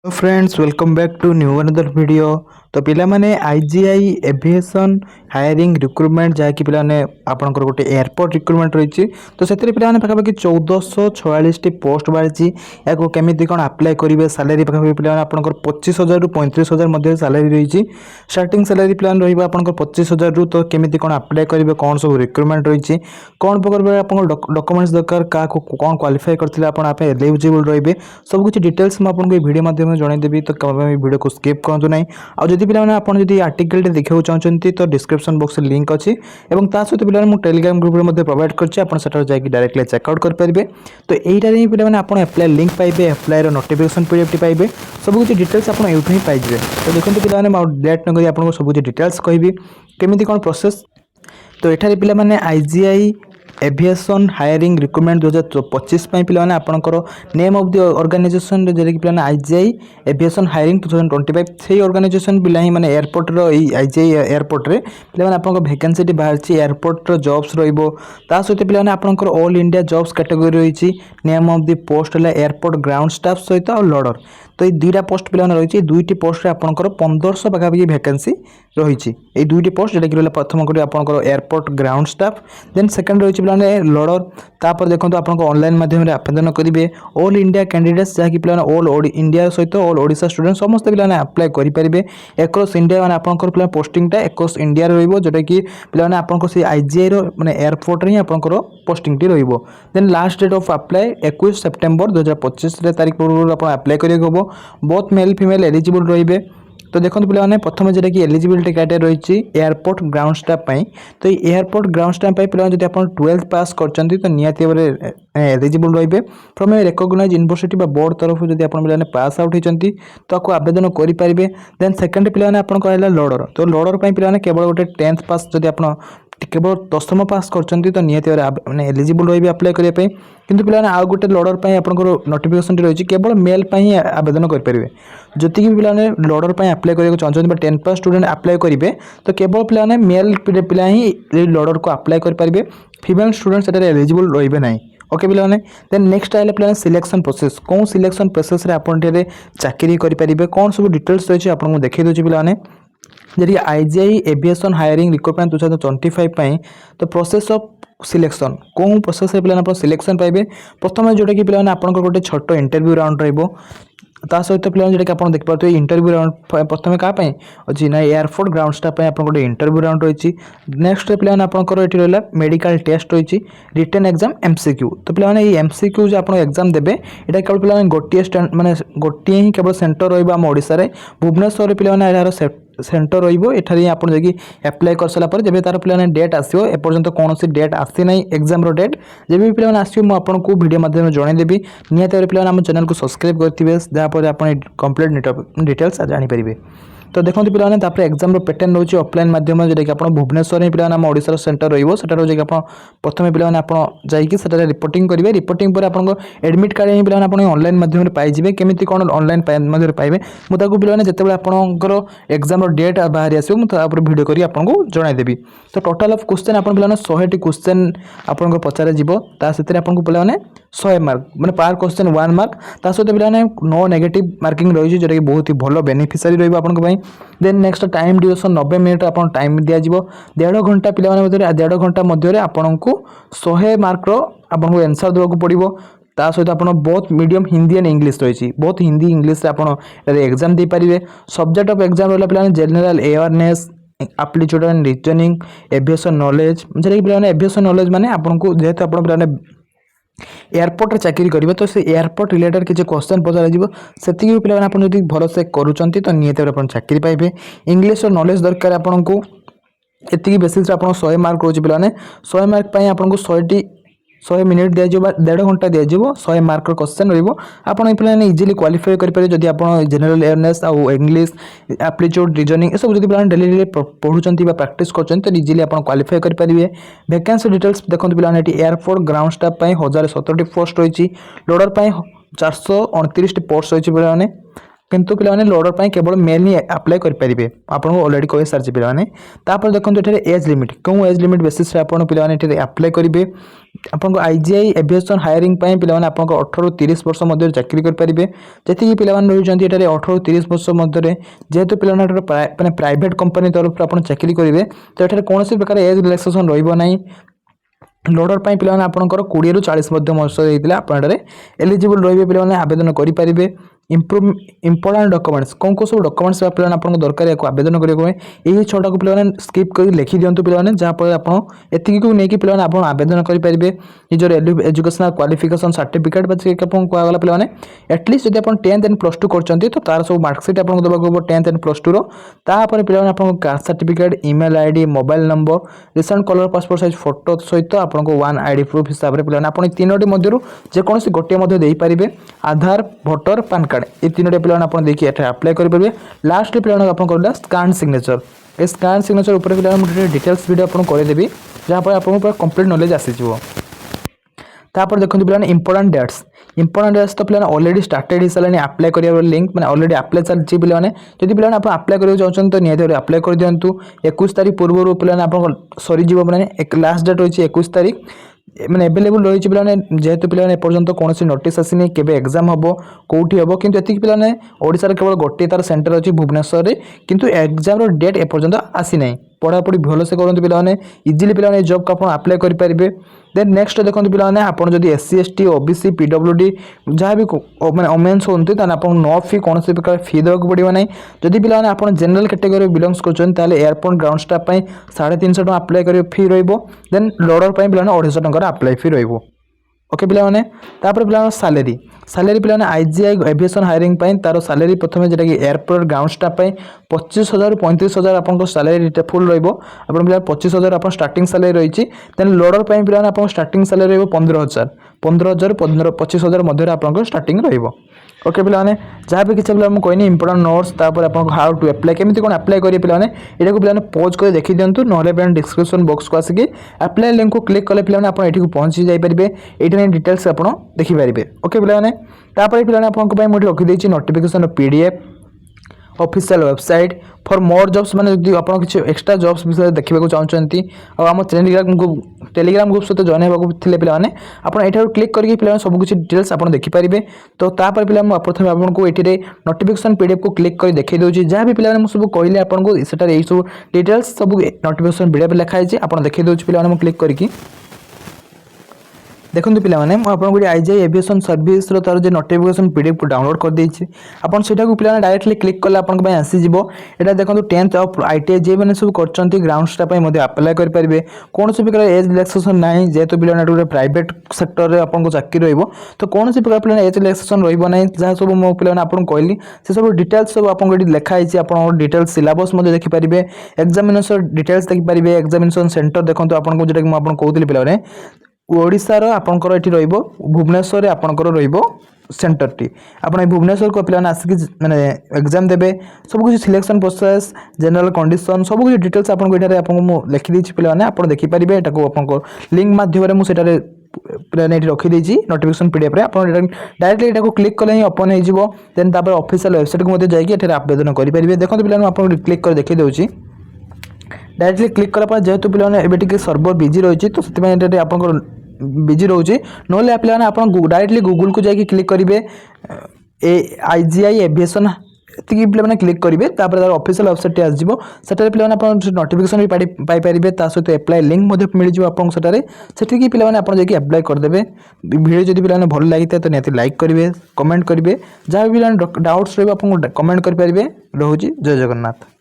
Hello friends, welcome back to new another video. तो पिला माने आईजीआई एविएशन हायरिंग रिक्रुटमेंट जहाँकि पिलाने आपनकर गोटे एयरपोर्ट रिक्रुटमेंट रही। तो से पिलाने पाखापाखि 1446 पोस्ट बाहरी। या केमी कौन आप्लाय करेंगे सालेरी पाखापाखि पिलाने आपनकर 25,000 रु 35,000 मध्य सालेरी रही। स्टार्टिंग सालेरी प्लान रही आपनकर 25,000 रु। तो केमी कौन आप्लाय करेंगे कौन सब रिक्रुटमेंट रही कौन प्रकार आप डॉक्यूमेंट्स दरकार क्या कौन क्वालिफाई करते आप एलिजिबल रही सब कुछ डिटेल्स मुझे वीडियो माध्यम जनईदेवी। तो वीडियो को स्किप करूँ ना। आदि पे आपड़ आर्टिकल देखा चाहते तो डिस्क्रिप्शन बॉक्स में लिंक अच्छी और ता सहित पे टेलीग्राम ग्रुप में प्रोवाइड कर डायरेक्टली चेकआउट करेंगे। तो यहींटार ही पे आप एप्लाय लिंक पाइबे, एप्लायर नोटिफिकेशन पीडीएफ पाइबे, सब कुछ डिटेल्स आप यूट्यूब ही पाइबे। तो देखते पे लेट न आपको सब कुछ डिटेल्स कहि केमी कौन प्रोसेस। तो ये पे आईजीआई एविएशन हायरिंग रिक्रुटमेंट 2025 पे आपंकर नेम ऑफ द ऑर्गेनाइजेशन जैसे कि आईजीआई एविएशन हायरिंग 2025 से ऑर्गेनाइजेशन पिला ही माने एयरपोर्ट आईजीआई एयरपोर्ट रे पे आपन वैकेंसी बाहर एयरपोर्ट जॉब्स रा सहित पे आपंकर ऑल इंडिया जॉब्स कैटेगरी रही। नेम ऑफ द पोस्ट है एयरपोर्ट ग्राउंड स्टाफ सहित और लॉडर। तो ये दुईटा पोस्ट पे रही। दुईटी पोस्ट आपंकर 1500 पाखापाखि वैकेंसी रही। ये दुईटी पोस्ट जोटा कि प्रथम करी आपंकर airport ground staff, then second रही पे लॉडर। तापर देखो आप ऑनलाइन माध्यम आवेदन करेंगे। ऑल इंडिया कैंडिडेट्स जहाँकि पे ऑल इंडिया सहित ऑल ओडिशा स्टूडेंट समस्त पे आप्लाय करेंगे। एक्रॉस इंडिया मैंने आपंकर पोस्टिंगटा एक्रॉस इंडिया रोटा कि पे आपंकर से आईजीआई मैंने एयरपोर्ट ही आपंकर पोस्टिंगटी रहिबो। Then last date of apply 21 September 2025 तारीख पूर्व आप अप्लाई करेंगे हम। बोथ मेल फीमेल एलिजिबल रहिबे। तो देखो पे प्रथम जेटा कि एलिजिबिलिटी क्राइटेरिया रही एयरपोर्ट ग्राउंड स्टाफ। तो एयरपोर्ट ग्राउंड स्टाफ पे 12th पास कर तो निहाती एलिजिबल रहिबे from a recognized university board तरफ जब आप पास आउट होती तो आपको आवेदन करेंगे। देन सेकेंड पे आपंकर लॉडर। तो लॉडर पे केवल गोटे 10th पास जब आप केवल 10th पास कर तो निहाती मैंने एलिजिबल रही अप्लाई करने। किंतु पे आउ गोटे लॉडर पर आपंकर नोटिफिकेशन रही केवल मेल पर ही आवेदन करेंगे। जी भी पे लॉडर पर अप्लाई करने चाहते 10th पास स्टूडेंट अप्लाई करेंगे तो केवल पे मेल पिला ही लॉडर को अप्लाई करेंगे। फीमेल स्टूडेंट से एलिजिबल रही ना। ओके पे देन नेक्स्ट आए पे सिलेक्शन प्रोसेस कौन सिलेक्शन प्रोसेस आपड़े चाकरी करेंगे कौन सब डिटेल्स रही है आपको देखा दूसरी पे जैसे आईजीआई एविएशन हायरिंग रिक्रुटमेंट 2025 तो प्रोसेस ऑफ सिलेक्शन कौन प्रोसेस पे सिलेक्शन पाइबे। प्रथम जोटा कि पे आपंकर गोटे छोट इंटरव्यू राउंड ता सहित पे जोटा कि आप देखिए इंटरव्यू राउंड प्रथम क्या अच्छी ना एयरपोर्ट ग्राउंड स्टाफ आप गोटे इंटरव्यू राउंड रही। नेक्स्ट पे आपंकर ये रहा मेडिकल टेस्ट रही रिटन एग्जाम एमसीक्यू। तो पे एमसीक्यू जो आप एग्जाम देते यहाँ केवल पे गोटे माने गोटे ही केवल सेंटर रहा ओडिशा भुवनेश्वर पे यार सेंटर रही आप अप्लाई कर सारा जब तार पे डेट आसो एपर्यंत कौन सी डेट आसी ना एग्जाम डेट जब भी पे आसो मुझे वीडियो माध्यम जनईदेवी। निहत पे आम चैनल को सब्सक्राइब करेंगे जहाँपर आप कंप्लीट डिटेल्स जानीपर। तो देखो पे एग्जाम पैटर्न रोचे ऑफलाइन माध्यम जोटा कि आप भुवनेश्वर ही पे आम ओडिशार सेंटर रही आप प्रथम पे रिपोर्टिंग करेंगे। रिपोर्टिंग पर आप एडमिट कार्ड ही पे ऑनलाइन माध्यम पाइबे। केमी कौन ऑनलाइन पाइबे मुझे पे जिते आपंकर एग्जाम डेट बाहरी आसो मुझे वीडियो करी आपको जनईदेवी। तो टोटाल ऑफ क्वेश्चन आप 100टी क्वेश्चन आपको पचार से आपको पे 100 मार्क मैंने पार क्वेश्चन 1 मार्क ता सहित पे नो नेगेटिव मार्किंग रही जोटा कि बहुत ही भल बेनिफिशियरी रही। Then next time duration 90 minute आप टाइम दिज्व 1.5 घंटा पे 1.5 घंटा मध्य आपको 100 मार्क आपको आंसर देवाक पड़ो। ता सहित आप बहुत मीडियम हिंदी एंड इंग्लिश रही बहुत हिंदी इंग्लिश आप एग्जाम दे पारे। सब्जेक्ट ऑफ एग्जाम रहा पे general awareness aptitude and reasoning aviation knowledge जैसे कि एविएशन नॉलेज माने आपको जेहेतु आप एयरपोर्ट चाकरी करेंगे तो से एयरपोर्ट रिलेटेड किसी क्वेश्चन पचर से पे आप भलसे करुँच तो निहत चाकरी पाइबे। इंग्लिश नॉलेज दरकार आपको ये बेसिस आप 100 मार्क रोचे पे 100 मार्क आपको 100 मिनिट दिज्व 1.5 घंटा दिज्व 100 मार्क क्वेश्चन रहा इजिली क्वालिफाई करेंगे जब आप जनरल अवेयरनेस आउ इंग्लिश एप्टीट्यूड रीजनिंग ये सब जो डेली पढ़ुं प्रैक्टिस कर इजिली आप क्वालिफाई करेंगे। वैकेंसी डिटेल्स देखो पे एयरपोर्ट ग्राउंड स्टाफ 1017टी पोस्ट रही। लोडर 429 पोस्ट रही पे किंतु पिलाने लोडर पाई केवल मेल ही अप्लाई कर पारिबे आपन ऑलरेडी कहि सारछि पिलाने। तापर देखंतु एठारे एज लिमिट कोन एज लिमिट बेसिस रे आपन पिलाने एठारे अप्लाई करिवे आपन आईजीआई एविएशन हायरिंग पाई पिलाने आपन 18 रु 30 वर्ष मध्ये चाकरी कर पारिबे। जति कि पिलाने रहिजंती एठारे 18 रु 30 वर्ष मध्ये जेहेतु पिलाने माने प्राइवेट कंपनी तरफ आपन चाकरी करिवे तो एठारे कोनोसी प्रकार एज रिलैक्सेशन रहइबो नै। लोडर पाई पिलाने आपनकर 20 रु 40 मध्ये वर्ष हेतिला आपन एलिजिबल रहिबे पिलाने आवेदन करि पारिबे। इंपोर्टेंट डॉक्यूमेंट्स कौन कौन सब डॉक्यूमेंट्स पे आपको दरकार या आवेदन करने यही छटा को पे स्किप कर लिखि दिंतु पे जहाँफल आप एतिक को लेकिन पे आवेदन करेंगे निजर एजुकेशनल क्वालिफिकेशन सर्टिफिकेट कहगला पे एटलिस्ट जब आप 10th एंड +2 कर तो तार सब मार्कसीट आपको देवाक 10th एंड +2 तापर पे आपको caste certificate email ID mobile number recent colour passport size photo सहित आपको 1 आईडी प्रूफ हिसाब से पे आप तीनोटी मध्य जेकोसी गोटे दे पारे आधार भोटर पैन कार्ड ये तीनोटी पे आप देखिए अप्लाई करेंगे। लास्ट पे आप स्कान सिग्नेचर ए स्कान सिग्नेचर ऊपर पे डिटेल्स वीडियो आपको करदेवी जहाँ पर आपको कंप्लीट नॉलेज आसीजिवो। तापर देखते पे इंपोर्टेंट डेट्स तो पे ऑलरेडी स्टार्टेड हो सारे अप्लाई कर लिंक मैंने ऑलरेडी अप्लाई चलती पे जब पे आप अप्लाई कर चाहते तो निहत अप्लाई कर दिंतु 21 तारीख पूर्व पे आप सरीज मैंने लास्ट डेट रही 21 तारीख मैंने एवेलेबल रही पे जेहेतु पे एपर्तंत कौन नोटिस आसनी केबे एग्जाम हम कौटी हम किंतु एतिक पे ओडिशा केवल गोटे तार सेंटर अच्छी भुवनेश्वर में किंतु एग्जाम डेट एपर्तंत आसी ना पढ़ापढ़ी भलसे करूँ पे इजिली पे जॉब को आप अप्लाई करेंगे। देन नेक्स्ट देखो पे आपड़ जब SC ST OBC PWD जहाँ भी मैंने ओमेन्स होती आप नो फी कौन प्रकार फी देवाक पड़ो ना। जदि पे आप जनरल कैटेगरी बिलंग्स कर एयरपोर्ट ग्राउंड स्टाफ 350 टका अप्लाई कर फी देन लोडर पे 250 टकर अप्लाई फी रही ओके पे तापर पे सैलरी पे आईजीआई एविएशन हायरिंग तार सैलरी प्रथम जेटा कि एयरपोर्ट ग्राउंड स्टाफ 25,000 रु 35,000 आपको सैलरी फुल रहा 25,000 आप स्टार्टिंग सैलरी रही। देन लोडर पे आप स्टार्टिंग सैलरी रही 15,000 25,000 मध्य आपको स्टार्टिंग रही ओके पे जहाँ भी किसी पे कहनी इंपोर्टेंट नोट्स तापर आप हाउ टू अप्लाई केमी कौन अप्लाई करेंगे पे पे पॉज कर देखी दिंतु ना पे डिस्क्रिप्शन बॉक्स को आसिक अप्लाई लिंक को क्लिक कले पे आप पहुंची जाइए ये डिटेल्स आप देखिपारे ओके पे पे आपको रखी notification PDF official website for more jobs माने यदि आप किसी एक्स्ट्रा जॉब्स विषय देखा चाहते आम टेलीग्राम ग्रुप सहित जॉइन होगा पे आप क्लिक करके पे सब किसी डिटेल्स आप देखिपारे। तो तापर पे प्रथम आपको ये नोटिफिकेशन PDF को क्लिक कर देखी दूसरी जहाँ भी पे सब कहले आपको यही सब डिटेल्स सब नोटिफिकेशन PDF लिखाई आप देखी दूसरी पे क्लिक करके देखो पे आपको गोटे आईजीआई एविएशन सर्विस तार जो नोटिफिकेशन PDF को डाउनलोड कर देछि आपन सेटा को पे डायरेक्टली क्लिक कले आपन आसीजिवो। एटा देखो 10th ऑफ ITI जे मैंने सब करचंती ग्राउंड स्टाफ अप्लाई कर पारे कौन से प्रकार एज रिलैक्सेशन ना जेहेतु पे प्राइवेट सेक्टर में आपको चाकरी रहिबो तो कौन से प्रकार पे एज रिलैक्सेशन रहिबो ना जहाँ सब मो पे आपन कहली से सब डिटेल्स सब आपन लिखाई आपन डिटेल्स सिलेबस देखि पारे एग्जामिनेशन डिटेल्स देखि पारे एग्जामिनेशन सेंटर देखो आपन जो आपन कहूली पे ओडिशार आपंकर ये भुवनेश्वर आपंकर सेंटर टी आप भुवनेश्वर को पे आसिक मैंने एग्जाम देवे सब कुछ सिलेक्शन प्रोसेस जनरल कंडीशन सब कुछ डिटेल्स आपको ये लिखी पे आप देखिपारे आपको लिंक माध्यम मुझे रखीदी नोटिफिकेशन PDF आप डायरेक्टली यहाँ क्लिक कले ही ओपन हो देन तापर ऑफिशियल वेबसाइट को जाकि आवेदन करेंगे। देखो पे आप क्लिक कर देखी दूसरी डायरेक्टली क्लिक कला जेहेतु पे सर्वर बिजी रही तो से आप बिजी रोचे ना पे आप डायरेक्टली गूगल को जाकि क्लिक करेंगे आईजीआई एविएशन ये पे क्लिक करेंगे तार ऑफिशियल वेबसाइट आसो से पे नोटिफिकेशन भी पाइपर सहित एप्लाई लिंक मिल आपको से पे आप जाकि अप्लाई करदे। वीडियो जब पे भल लगी तो निहत लाइक करेंगे कमेंट करेंगे जहाँ भी डाउट्स रहा कमेंट करेंगे। रोचे जय जगन्नाथ।